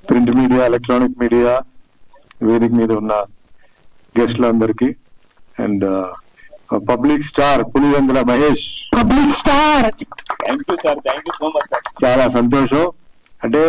Print media, electronic media, వేదిక మీద ఉన్న గెస్టులందరికీ and public star Pulivendula Mahesh. Public star. Thank you sir, thank you so much sir. చాలా సంతోషం. అంటే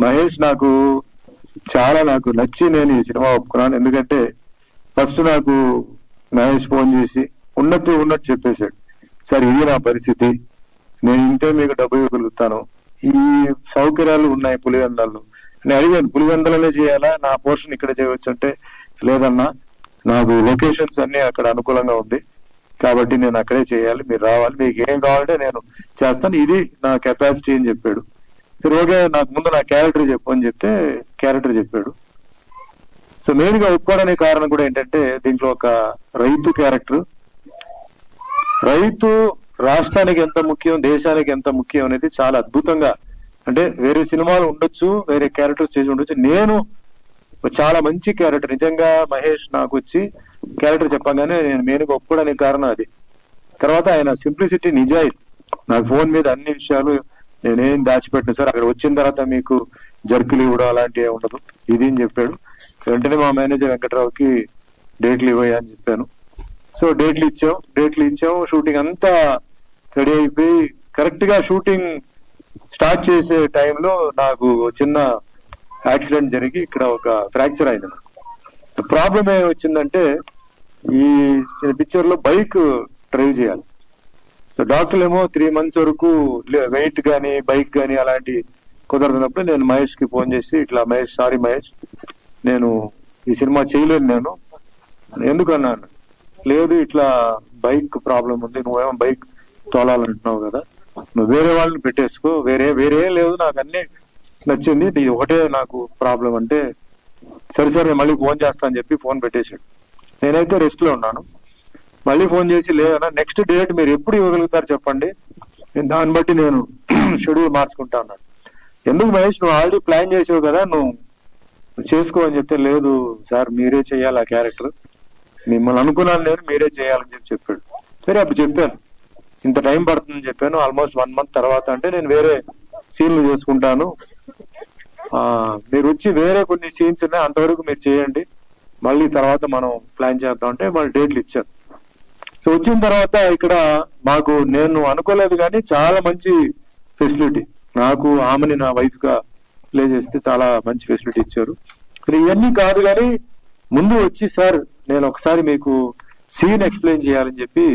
మహేష్ నాకు నచ్చి నేను ఈ సినిమా ఒప్పుకున్నాను. ఎందుకంటే ఫస్ట్ నాకు మహేష్ ఫోన్ చేసి ఉన్నట్టు చెప్పేశాడు, సార్ ఇది నా పరిస్థితి, నేను ఇంటే మీకు డబ్బు ఇవ్వగలుగుతాను, ఈ సౌకర్యాలు ఉన్నాయి పులివెందులలో. నేను అడిగాను, పులివెందులనే చేయాలా, నా పోర్షన్ ఇక్కడ చేయవచ్చు అంటే, లేదన్నా నాకు లొకేషన్స్ అన్ని అక్కడ అనుకూలంగా ఉంది కాబట్టి నేను అక్కడే చేయాలి, మీరు రావాలి, మీకు ఏం కావాలంటే నేను చేస్తాను, ఇది నా కెపాసిటీ అని చెప్పాడు. సరే ఓకే, నాకు ముందు నా క్యారెక్టర్ చెప్పు అని చెప్తే క్యారెక్టర్ చెప్పాడు. సో మెయిన్ గా ఒప్పుకోవడానికి కారణం కూడా ఏంటంటే, దీంట్లో ఒక రైతు క్యారెక్టర్, రైతు రాష్ట్రానికి ఎంత ముఖ్యం, దేశానికి ఎంత ముఖ్యం అనేది చాలా అద్భుతంగా, అంటే వేరే సినిమాలు ఉండొచ్చు, వేరే క్యారెక్టర్స్ చేసి ఉండొచ్చు, నేను చాలా మంచి క్యారెక్టర్ నిజంగా మహేష్ నాకు వచ్చి క్యారెక్టర్ చెప్పగానే నేను మెయిన్గా ఒప్పుకోవడానికి కారణం అది. తర్వాత ఆయన సింప్లిసిటీ, నిజాయితీ, నాకు ఫోన్ మీద అన్ని విషయాలు నేనేం దాచిపెట్టిన సార్, అక్కడ వచ్చిన తర్వాత మీకు జర్కులు ఇవ్వడం అలాంటివి ఉండదు ఇది అని చెప్పాడు. వెంటనే మా మేనేజర్ వెంకట్రావుకి డేట్లు ఇవ్వయా అని చెప్పాను. సో డేట్లు ఇచ్చాం, షూటింగ్ అంతా రెడీ అయిపోయి కరెక్ట్ గా షూటింగ్ స్టార్ట్ చేసే టైంలో నాకు చిన్న యాక్సిడెంట్ జరిగి ఇక్కడ ఒక ఫ్రాక్చర్ అయింది. నాకు ప్రాబ్లం ఏమి వచ్చిందంటే, ఈ పిక్చర్ లో బైక్ డ్రైవ్ చేయాలి. సో డాక్టర్లు ఏమో 3 months వరకు వెయిట్ కానీ బైక్ కానీ అలాంటి కుదరదున్నప్పుడు నేను మహేష్ కి ఫోన్ చేసి, ఇట్లా మహేష్, సారీ మహేష్, నేను ఈ సినిమా చేయలేను, నేను ఎందుకన్నాను, లేదు ఇట్లా బైక్ ప్రాబ్లం ఉంది, నువ్వేమో బైక్ తోలాలంటున్నావు కదా, నువ్వు వేరే వాళ్ళని పెట్టేసుకో, వేరే లేదు, నాకు అన్ని నచ్చింది, ఇది ఒకటే నాకు ప్రాబ్లం అంటే, సరే మళ్ళీ ఫోన్ చేస్తా అని చెప్పి ఫోన్ పెట్టేశాడు. నేనైతే రెస్ట్ లో ఉన్నాను. మళ్ళీ ఫోన్ చేసి, లేదన్నా నెక్స్ట్ డేట్ మీరు ఎప్పుడు ఇవ్వగలుగుతారు చెప్పండి, దాన్ని బట్టి నేను షెడ్యూల్ మార్చుకుంటా అన్నాడు. ఎందుకు మహేష్, నువ్వు ఆల్రెడీ ప్లాన్ చేసావు కదా, నువ్వు చేసుకో అని చెప్తే, లేదు సార్ మీరే చేయాలి ఆ క్యారెక్టర్, మిమ్మల్ని అనుకున్నాను నేను, మీరే చేయాలని చెప్పాడు. సరే అప్పుడు చెప్పాను, ఇంత టైం పడుతుందని చెప్పాను. ఆల్మోస్ట్ 1 month తర్వాత అంటే, నేను వేరే సీన్లు చేసుకుంటాను, మీరు వచ్చి వేరే కొన్ని సీన్స్ ఉన్నాయి అంతవరకు మీరు చేయండి, మళ్ళీ తర్వాత మనం ప్లాన్ చేద్దాం అంటే వాళ్ళు డేట్లు ఇచ్చారు. సో వచ్చిన తర్వాత ఇక్కడ మాకు, నేను అనుకోలేదు కానీ చాలా మంచి ఫెసిలిటీ, నాకు ఆమెని నా వైఫ్ గా ప్లే చేస్తే చాలా మంచి ఫెసిలిటీ ఇచ్చారు. ఇవన్నీ కాదు కానీ ముందు వచ్చి, సార్ నేను ఒకసారి మీకు సీన్ ఎక్స్ప్లెయిన్ చేయాలని చెప్పి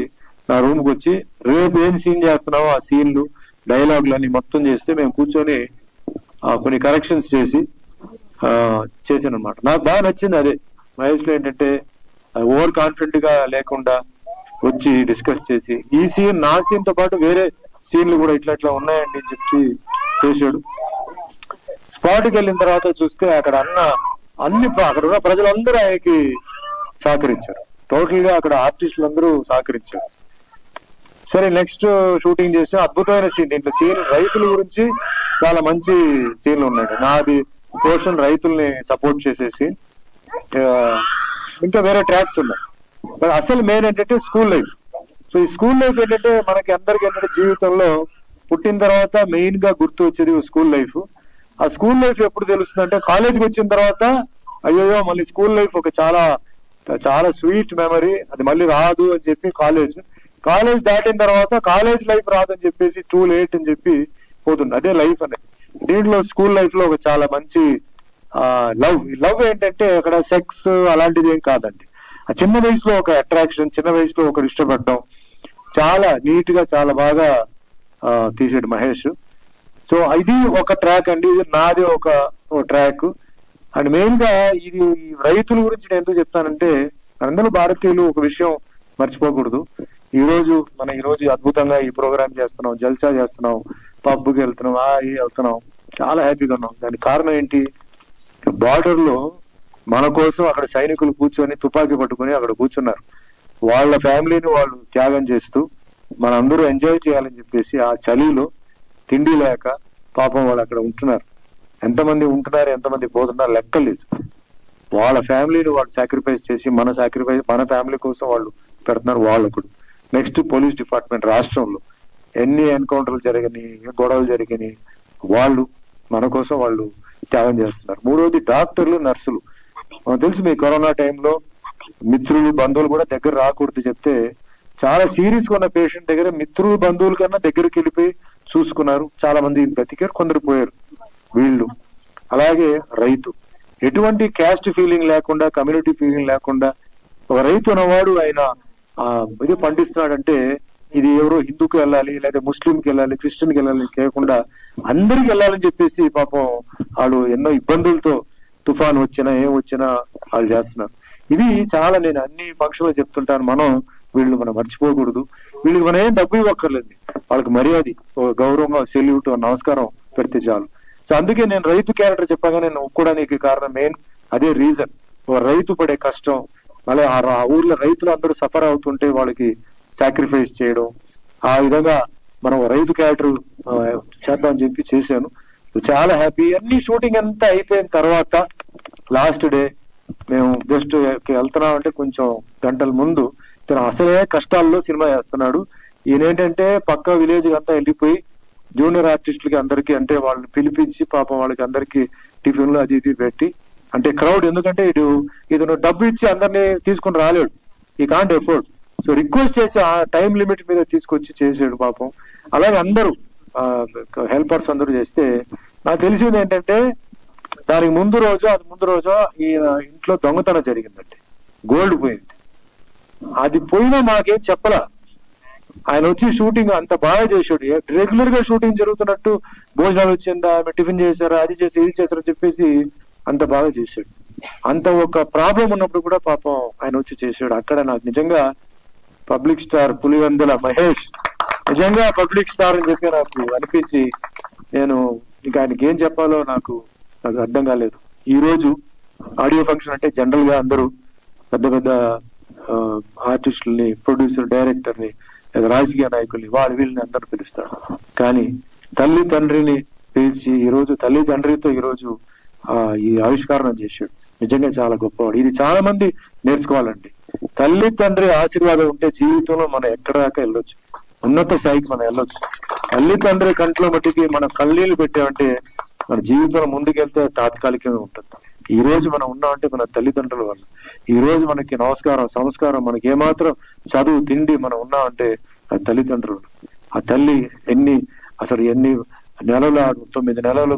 నా రూమ్కి వచ్చి, రేపు ఏం సీన్ చేస్తున్నావో ఆ సీన్లు డైలాగులు మొత్తం చేస్తే మేము కూర్చొని కొన్ని కరెక్షన్స్ చేసి చేశాను అనమాట. నాకు బాగా నచ్చింది అదే. మహేష్ లో ఏంటంటే ఓవర్ కాన్ఫిడెంట్ గా లేకుండా వచ్చి డిస్కస్ చేసి, ఈ సీన్ నా సీన్ తో పాటు వేరే సీన్లు కూడా ఇట్లా ఉన్నాయండి అని చెప్పి చేశాడు. స్పాట్కి వెళ్ళిన తర్వాత చూస్తే అక్కడ అక్కడ ఉన్న ప్రజలందరూ ఆయనకి సహకరించారు, టోటల్ గా అక్కడ ఆర్టిస్టులు అందరూ సహకరించారు. సరే నెక్స్ట్ షూటింగ్ చేసి అద్భుతమైన సీన్, దీంట్లో సీన్ రైతుల గురించి చాలా మంచి సీన్లు ఉన్నాయి. నాది పోర్షన్ రైతుల్ని సపోర్ట్ చేసే సీన్, ఇంకా వేరే ట్రాక్స్ ఉన్నాయి. బట్ అసలు మెయిన్ ఏంటంటే స్కూల్ లైఫ్. సో ఈ స్కూల్ లైఫ్ ఏంటంటే మనకి అందరికి ఏంటంటే జీవితంలో పుట్టిన తర్వాత మెయిన్ గా గుర్తు వచ్చేది స్కూల్ లైఫ్. ఆ స్కూల్ లైఫ్ ఎప్పుడు తెలుస్తుంది అంటే, కాలేజ్కి వచ్చిన తర్వాత అయ్యో మళ్ళీ స్కూల్ లైఫ్ ఒక చాలా స్వీట్ మెమరీ, అది మళ్ళీ రాదు అని చెప్పి కాలేజ్ దాటిన తర్వాత కాలేజ్ లైఫ్ రాదని చెప్పేసి టూ లేట్ అని చెప్పి పోతుంది, అదే లైఫ్ అనేది. దీంట్లో స్కూల్ లైఫ్ లో ఒక చాలా మంచి లవ్ ఏంటంటే అక్కడ సెక్స్ అలాంటిది ఏం కాదండి. ఆ చిన్న వయసులో ఒక అట్రాక్షన్, చిన్న వయసులో ఒకరు ఇష్టపడడం, చాలా నీట్ గా చాలా బాగా తీసాడు మహేష్. సో ఇది ఒక ట్రాక్ అండి, ఇది నాది ఒక ట్రాక్. అండ్ మెయిన్ గా ఇది రైతుల గురించి నేను ఎందుకు చెప్తానంటే, అందరూ భారతీయులు ఒక విషయం మర్చిపోకూడదు. ఈ రోజు అద్భుతంగా ఈ ప్రోగ్రామ్ చేస్తున్నాం, జల్సా చేస్తున్నాం, పబ్కి వెళ్తున్నాం, వెళ్తున్నాం, చాలా హ్యాపీగా ఉన్నాం. దానికి కారణం ఏంటి, బార్డర్ లో మన కోసం అక్కడ సైనికులు కూర్చొని తుపాకీ పట్టుకొని అక్కడ కూర్చున్నారు. వాళ్ళ ఫ్యామిలీని వాళ్ళు త్యాగం చేస్తూ మనందరూ ఎంజాయ్ చేయాలని చెప్పేసి ఆ చలిలో తిండి లేక పాపం వాళ్ళు అక్కడ ఉంటున్నారు. ఎంతమంది ఉంటున్నారు, ఎంతమంది పోతున్నారు లెక్కలేదు. వాళ్ళ ఫ్యామిలీని వాళ్ళు సాక్రిఫైస్ చేసి మన ఫ్యామిలీ కోసం వాళ్ళు పెడుతున్నారు. వాళ్ళకు నెక్స్ట్ పోలీస్ డిపార్ట్మెంట్, రాష్ట్రంలో ఎన్ని ఎన్కౌంటర్లు జరిగినాయి, గొడవలు జరిగినాయి, వాళ్ళు మన కోసం వాళ్ళు త్యాగం చేస్తున్నారు. మూడోది డాక్టర్లు, నర్సులు. తెలుసు మీ కరోనా టైంలో మిత్రులు, బంధువులు కూడా దగ్గర రాకూడదు చెప్తే చాలా సీరియస్ గా ఉన్న పేషెంట్ దగ్గర మిత్రులు, బంధువుల కన్నా దగ్గరికి వెళ్ళిపోయి చూసుకున్నారు. చాలా మంది బ్రతికారు, కొందరు పోయారు వీళ్ళు. అలాగే రైతు, ఎటువంటి క్యాస్ట్ ఫీలింగ్ లేకుండా, కమ్యూనిటీ ఫీలింగ్ లేకుండా ఒక రైతు అన్నవాడు ఆయన ఇది పండిస్తున్నాడంటే ఇది ఎవరో హిందూకి వెళ్ళాలి, లేదా ముస్లింకి వెళ్ళాలి, క్రిస్టియన్కి వెళ్ళాలి కేకుండా అందరికి వెళ్ళాలని చెప్పేసి పాపం వాళ్ళు ఎన్నో ఇబ్బందులతో తుఫాన్ వచ్చినా ఏం వచ్చినా వాళ్ళు చేస్తున్నారు. ఇవి చాలా నేను అన్ని ఫంక్షన్లో చెప్తుంటాను. మనం మర్చిపోకూడదు. వీళ్ళకి మనం ఏం డబ్బు ఇవ్వక్కర్లేదు, వాళ్ళకి మర్యాద, ఒక గౌరవంగా సెల్యూట్, నమస్కారం పెడితే చాలు. సో అందుకే నేను రైతు క్యారెక్టర్ చెప్పగా నేను ఒప్పుకోవడానికి కారణం మెయిన్ అదే రీజన్. ఒక రైతు పడే కష్టం, మళ్ళీ ఆ ఊర్లో రైతులు అందరూ సఫర్ అవుతుంటే వాళ్ళకి సాక్రిఫైస్ చేయడం, ఆ విధంగా మనం రైతు క్యారెక్టర్ చేద్దామని చెప్పి చేశాను. చాలా హ్యాపీ. అన్ని షూటింగ్ అంతా అయిపోయిన తర్వాత లాస్ట్ డే మేము జస్ట్ వెళ్తున్నాం అంటే కొంచెం గంటల ముందు తను అసలే కష్టాల్లో సినిమా చేస్తున్నాడు. ఈయన ఏంటంటే పక్క విలేజ్ అంతా వెళ్ళిపోయి జూనియర్ ఆర్టిస్టులకి అందరికి అంటే వాళ్ళని పిలిపించి పాపం వాళ్ళకి అందరికి టిఫిన్లు అది ఇది పెట్టి, అంటే క్రౌడ్, ఎందుకంటే ఇతను డబ్బు ఇచ్చి అందరినీ తీసుకుని రాలేడు, ఈ కాంట్ ఎఫోర్డ్. సో రిక్వెస్ట్ చేసి ఆ టైం లిమిట్ మీద తీసుకొచ్చి చేసాడు పాపం. అలాగే అందరూ హెల్పర్స్ అందరూ చేస్తే నాకు తెలిసింది ఏంటంటే దానికి ముందు రోజు ఈ ఇంట్లో దొంగతనం జరిగిందండి, గోల్డ్ పోయింది. అది పోయినా మాకేం చెప్పలా. ఆయన వచ్చి షూటింగ్ అంత బాగా చేశాడు. రెగ్యులర్ గా షూటింగ్ జరుగుతున్నట్టు భోజనాలు వచ్చిందా, టిఫిన్ చేశారా, అది చేసి ఇది చేశారని చెప్పేసి అంత బాగా చేశాడు. అంత ఒక ప్రాబ్లం ఉన్నప్పుడు కూడా పాపం ఆయన వచ్చి చేశాడు. అక్కడ నాకు నిజంగా పబ్లిక్ స్టార్ పులివెందుల మహేష్ నిజంగా పబ్లిక్ స్టార్ అని చెప్పి నాకు అనిపించి, నేను ఇంకా ఆయనకి ఏం చెప్పాలో నాకు అర్థం కాలేదు. ఈ రోజు ఆడియో ఫంక్షన్ అంటే జనరల్ గా అందరూ పెద్ద పెద్ద ఆర్టిస్టుల్ని, ప్రొడ్యూసర్, డైరెక్టర్ని, లేదా రాజకీయ నాయకుల్ని, వీళ్ళని అందరూ పిలుస్తాడు. కానీ తల్లి తండ్రిని పిలిచి ఈరోజు తల్లి తండ్రితో ఈరోజు ఈ ఆవిష్కరణ చేశాడు. నిజంగా చాలా గొప్పవాడు. ఇది చాలా మంది నేర్చుకోవాలండి. తల్లి తండ్రి ఆశీర్వాదం ఉంటే జీవితంలో మనం ఎక్కడ దాకా వెళ్ళొచ్చు, ఉన్నత స్థాయికి మనం వెళ్ళొచ్చు. తల్లి తండ్రి కంట్లో మట్టికి మనం కన్నీళ్లు పెట్టామంటే మన జీవితంలో ముందుకెళ్తే తాత్కాలికంగా ఉంటుంది. ఈ రోజు మనం ఉన్నామంటే మన తల్లిదండ్రుల వల్ల. ఈ రోజు మనకి నమస్కారం, సంస్కారం, మనకి ఏమాత్రం చదువు, తిండి మనం ఉన్నామంటే అది తల్లిదండ్రులు. ఆ తల్లి ఎన్ని నెలలు, 9 నెలలు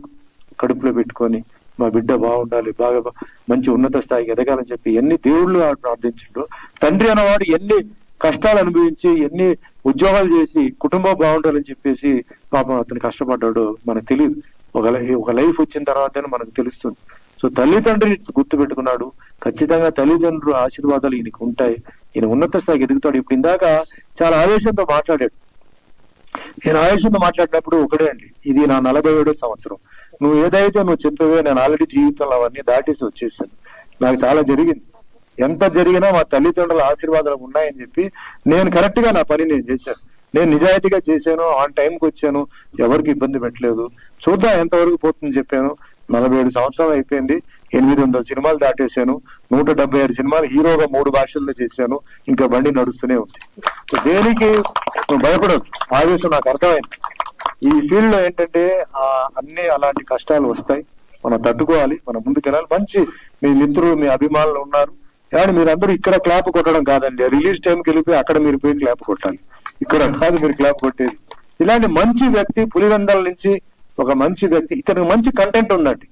కడుపులో పెట్టుకొని మా బిడ్డ బాగుండాలి, బాగా మంచి ఉన్నత స్థాయికి ఎదగాలని చెప్పి ఎన్ని దేవుళ్ళు ప్రార్థించిండో. తండ్రి అన్నవాడు ఎన్ని కష్టాలు అనుభవించి, ఎన్ని ఉద్యోగాలు చేసి కుటుంబం బాగుండాలని చెప్పేసి పాపం అతను కష్టపడ్డాడు మనకు తెలియదు. ఒక లైఫ్ వచ్చిన తర్వాతనే మనకు తెలుస్తుంది. సో తల్లిదండ్రులు గుర్తు పెట్టుకున్నాడు. ఖచ్చితంగా తల్లిదండ్రులు ఆశీర్వాదాలు ఈయనకు ఉంటాయి. ఈయన ఉన్నత స్థాయికి ఎదుగుతాడు. ఇప్పుడు ఇందాక చాలా ఆవేశంతో మాట్లాడాడు. నేను ఆవేశంతో మాట్లాడినప్పుడు ఒకటే అండి, ఇది నా 47వ సంవత్సరం. నువ్వు ఏదైతే నువ్వు చెప్పేవే నేను ఆల్రెడీ జీవితంలో అవన్నీ దాటేసి వచ్చేసాను. నాకు చాలా జరిగింది. ఎంత జరిగినా మా తల్లిదండ్రుల ఆశీర్వాదాలు ఉన్నాయని చెప్పి నేను కరెక్ట్ గా నా పని నేను చేశాను. నేను నిజాయితీగా చేశాను, ఆన్ టైంకి వచ్చాను, ఎవరికి ఇబ్బంది పెట్టలేదు. చూద్దాం ఎంతవరకు పోతుందని చెప్పాను. 47 సంవత్సరాలు అయిపోయింది. 800 సినిమాలు దాటేశాను. 176 సినిమాలు హీరోగా 3 భాషల్లో చేశాను. ఇంకా బండి నడుస్తూనే ఉంది. దేనికి నువ్వు భయపడదు. ఆవేశం నాకు అర్థమైంది. ఈ ఫీల్డ్ లో ఏంటంటే అన్ని అలాంటి కష్టాలు వస్తాయి, మనం తట్టుకోవాలి, మనం ముందుకెళ్ళాలి. మంచి మీ మిత్రులు, మీ అభిమానులు ఉన్నారు. కానీ మీరందరూ ఇక్కడ క్లాప్ కొట్టడం కాదండి. రిలీజ్ టైంకి వెళ్ళిపోయి అక్కడ మీరు పోయి క్లాప్ కొట్టాలి. ఇక్కడ కాదు మీరు క్లాప్ కొట్టేది. ఇలాంటి మంచి వ్యక్తి పులివెందల నుంచి ఒక మంచి వ్యక్తి, ఇతనికి మంచి కంటెంట్ ఉందండి,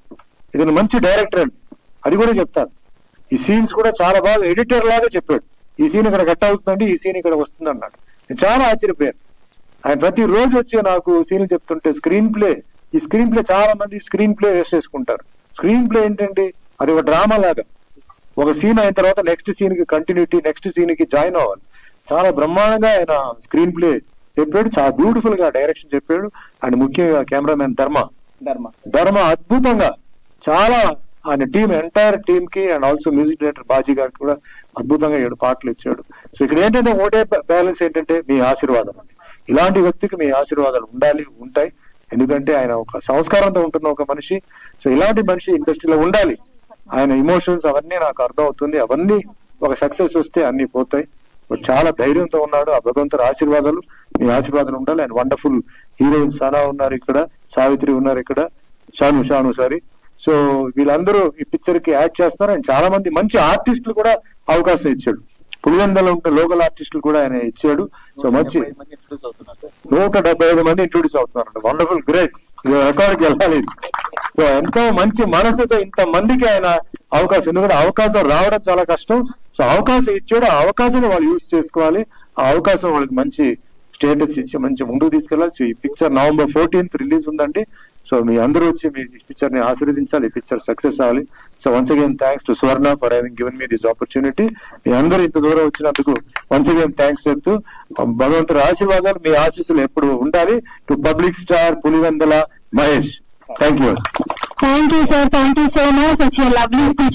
ఇతను మంచి డైరెక్టర్ అండి, అది కూడా చెప్తాను. ఈ సీన్స్ కూడా చాలా బాగా ఎడిటర్ లాగా చెప్పాడు. ఈ సీన్ ఇక్కడ కట్ అవుతుందండి, ఈ సీన్ ఇక్కడ వస్తుంది అన్నాడు. నేను చాలా ఆశ్చర్యపోయాను. ఆయన ప్రతి రోజు వచ్చి నాకు సీన్లు చెప్తుంటే ఈ స్క్రీన్ ప్లే చాలా మంది స్క్రీన్ ప్లే వేస్ట్ చేసుకుంటారు. స్క్రీన్ ప్లే ఏంటండి, అది ఒక డ్రామా లాగా. ఒక సీన్ అయిన తర్వాత నెక్స్ట్ సీన్ కి కంటిన్యూటీ, నెక్స్ట్ సీన్ కి జాయిన్ అవ్వాలి. చాలా బ్రహ్మాండంగా ఆయన స్క్రీన్ ప్లే చెప్పాడు, చాలా బ్యూటిఫుల్ గా డైరెక్షన్ చెప్పాడు. అండ్ ముఖ్యంగా కెమెరామెన్ ధర్మ అద్భుతంగా, చాలా ఆయన టీం, ఎంటైర్ టీమ్ కి and also music director Baji గారికి కూడా అద్భుతంగా 7 పాటలు ఇచ్చాడు. సో ఇక్కడ ఏంటంటే ఒకటే బ్యాలెన్స్ ఏంటంటే మీ ఆశీర్వాదం అండి. ఇలాంటి వ్యక్తికి మీ ఆశీర్వాదాలు ఉంటాయి. ఎందుకంటే ఆయన ఒక సంస్కారంతో ఉంటున్న ఒక మనిషి. సో ఇలాంటి మనిషి ఇండస్ట్రీలో ఉండాలి. ఆయన ఇమోషన్స్ అవన్నీ నాకు అర్థం అవుతుంది. అవన్నీ ఒక సక్సెస్ వస్తే అన్ని పోతాయి. చాలా ధైర్యంతో ఉన్నాడు. ఆ భగవంతుడి ఆశీర్వాదాలు, మీ ఆశీర్వాదాలు ఉండాలి. అండ్ వండర్ఫుల్ హీరోయిన్ సనా ఉన్నారు ఇక్కడ, సావిత్రి ఉన్నారు ఇక్కడ, షాను సో వీళ్ళందరూ ఈ పిక్చర్ కి యాడ్ చేస్తారు. అండ్ చాలా మంది మంచి ఆర్టిస్టులు కూడా అవకాశం ఇచ్చాడు. పులివెందల ఉంటే లోకల్ ఆర్టిస్టులు కూడా ఆయన ఇచ్చాడు. సో మంచి 175 మంది ఇంట్రొడ్యూస్ అవుతున్నారు. వండర్ఫుల్, గ్రేట్, రికార్డ్కి వెళ్ళాలి. సో ఎంతో మంచి మనసుతో ఇంత మందికి ఆయన అవకాశం, ఎందుకంటే అవకాశం రావడం చాలా కష్టం. సో అవకాశం ఇచ్చాడు, ఆ అవకాశాన్ని వాళ్ళు యూజ్ చేసుకోవాలి. ఆ అవకాశం వాళ్ళకి మంచి స్టేటస్ ఇచ్చి మంచి ముందుకు తీసుకెళ్ళాలి. సో ఈ పిక్చర్ November 14th రిలీజ్ ఉందండి. సో మీ అందరూ వచ్చి మీ పిక్చర్ ని ఆశీర్వదించాలి. ఈ పిక్చర్ సక్సెస్ అవ్వాలి. So once again thanks to Suvarna for having given me this opportunity. మీ అందరూ ఇంత దూరం వచ్చినందుకు వన్స్ అగైన్ థ్యాంక్స్ చెప్తూ భగవంతుడి ఆశీర్వాదాలు, మీ ఆశీస్సులు ఎప్పుడు ఉండాలి. To public star Pulivendula Mahesh. Thank you. Thank you, sir. Thank you so much. Such a lovely speech.